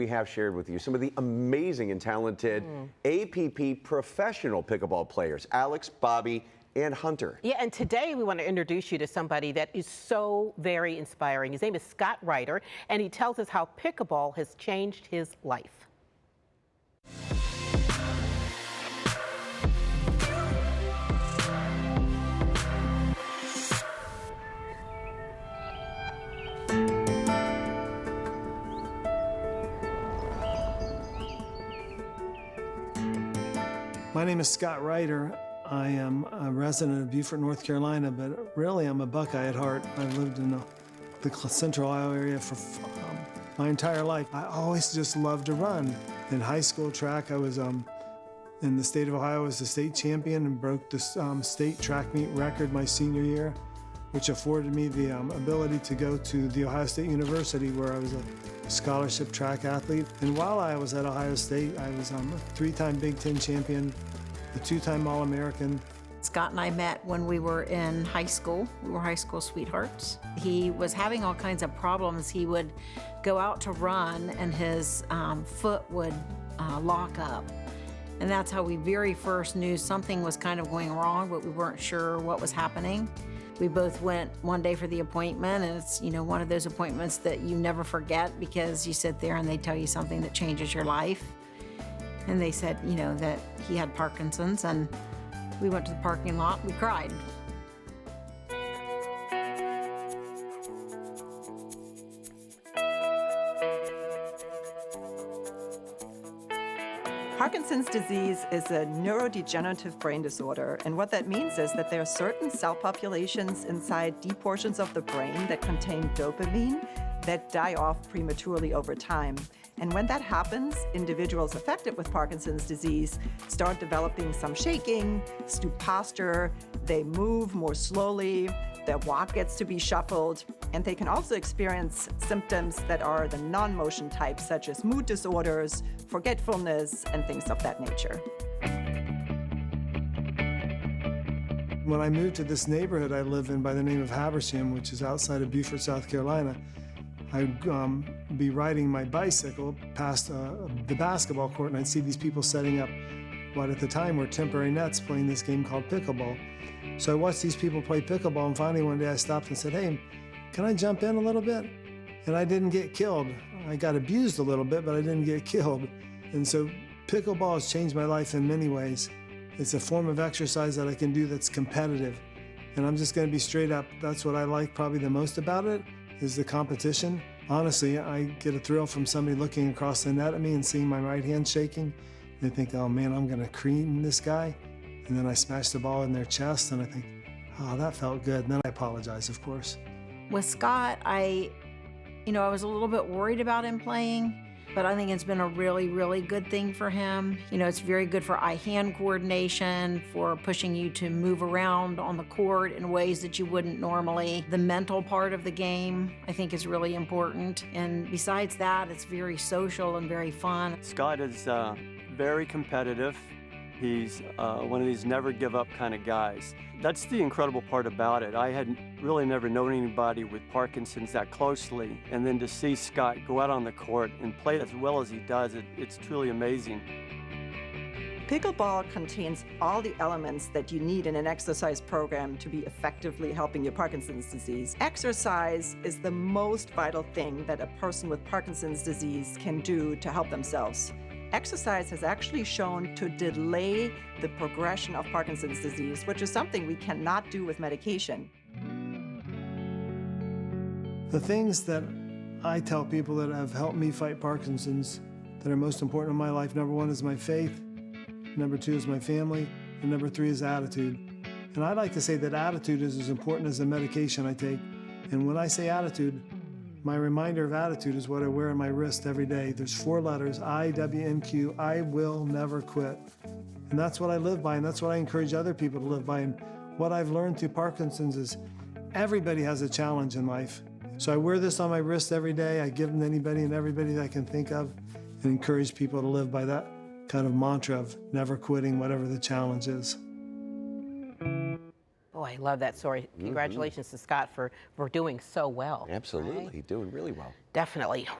We have shared with you some of the amazing and talented APP professional pickleball players, Alex, Bobby, and Hunter. Yeah, and today we want to introduce you to somebody that is so very inspiring. His name is Scott Ryder, and he tells us how pickleball has changed his life. My name is Scott Ryder. I am a resident of Beaufort, North Carolina, but really I'm a Buckeye at heart. I've lived in the Central Ohio area for my entire life. I always just loved to run. In high school track, I was in the state of Ohio, I was the state champion and broke the state track meet record my senior year, which afforded me the ability to go to the Ohio State University, where I was a scholarship track athlete. And while I was at Ohio State, I was a three-time Big Ten champion, a two-time All-American. Scott and I met when we were in high school. We were high school sweethearts. He was having all kinds of problems. He would go out to run and his foot would lock up. And that's how we very first knew something was kind of going wrong, but we weren't sure what was happening. We both went one day for the appointment, and it's, you know, one of those appointments that you never forget because you sit there and they tell you something that changes your life. And they said, you know, that he had Parkinson's, and we went to the parking lot, we cried. Parkinson's disease is a neurodegenerative brain disorder, and what that means is that there are certain cell populations inside deep portions of the brain that contain dopamine that die off prematurely over time. And when that happens, individuals affected with Parkinson's disease start developing some shaking, stoop posture, they move more slowly, their walk gets to be shuffled, and they can also experience symptoms that are the non-motion types, such as mood disorders, forgetfulness, and things of that nature. When I moved to this neighborhood I live in by the name of Habersham, which is outside of Beaufort, South Carolina, I'd be riding my bicycle past the basketball court, and I'd see these people setting up what at the time were temporary nets playing this game called pickleball. So I watched these people play pickleball, and finally one day I stopped and said, hey, can I jump in a little bit? And I didn't get killed. I got abused a little bit, but I didn't get killed. And so pickleball has changed my life in many ways. It's a form of exercise that I can do that's competitive. And I'm just gonna be straight up, that's what I like probably the most about it, is the competition. Honestly, I get a thrill from somebody looking across the net at me and seeing my right hand shaking. They think, oh man, I'm gonna cream this guy. And then I smash the ball in their chest and I think, oh, that felt good. And then I apologize, of course. With Scott, I was a little bit worried about him playing, but I think it's been a really, really good thing for him. You know, it's very good for eye-hand coordination, for pushing you to move around on the court in ways that you wouldn't normally. The mental part of the game, I think, is really important. And besides that, it's very social and very fun. Scott is very competitive. He's one of these never give up kind of guys. That's the incredible part about it. I had really never known anybody with Parkinson's that closely, and then to see Scott go out on the court and play as well as he does, it's truly amazing. Pickleball contains all the elements that you need in an exercise program to be effectively helping your Parkinson's disease. Exercise is the most vital thing that a person with Parkinson's disease can do to help themselves. Exercise has actually shown to delay the progression of Parkinson's disease, which is something we cannot do with medication. The things that I tell people that have helped me fight Parkinson's that are most important in my life, number one is my faith, number two is my family, and number three is attitude. And I like to say that attitude is as important as the medication I take. And when I say attitude, my reminder of attitude is what I wear on my wrist every day. There's 4 letters, IWNQ, I will never quit. And that's what I live by, and that's what I encourage other people to live by. And what I've learned through Parkinson's is everybody has a challenge in life. So I wear this on my wrist every day. I give them to anybody and everybody that I can think of and encourage people to live by that kind of mantra of never quitting, whatever the challenge is. Oh, I love that story. Congratulations to Scott for doing so well. Absolutely, Right? doing really well. Definitely.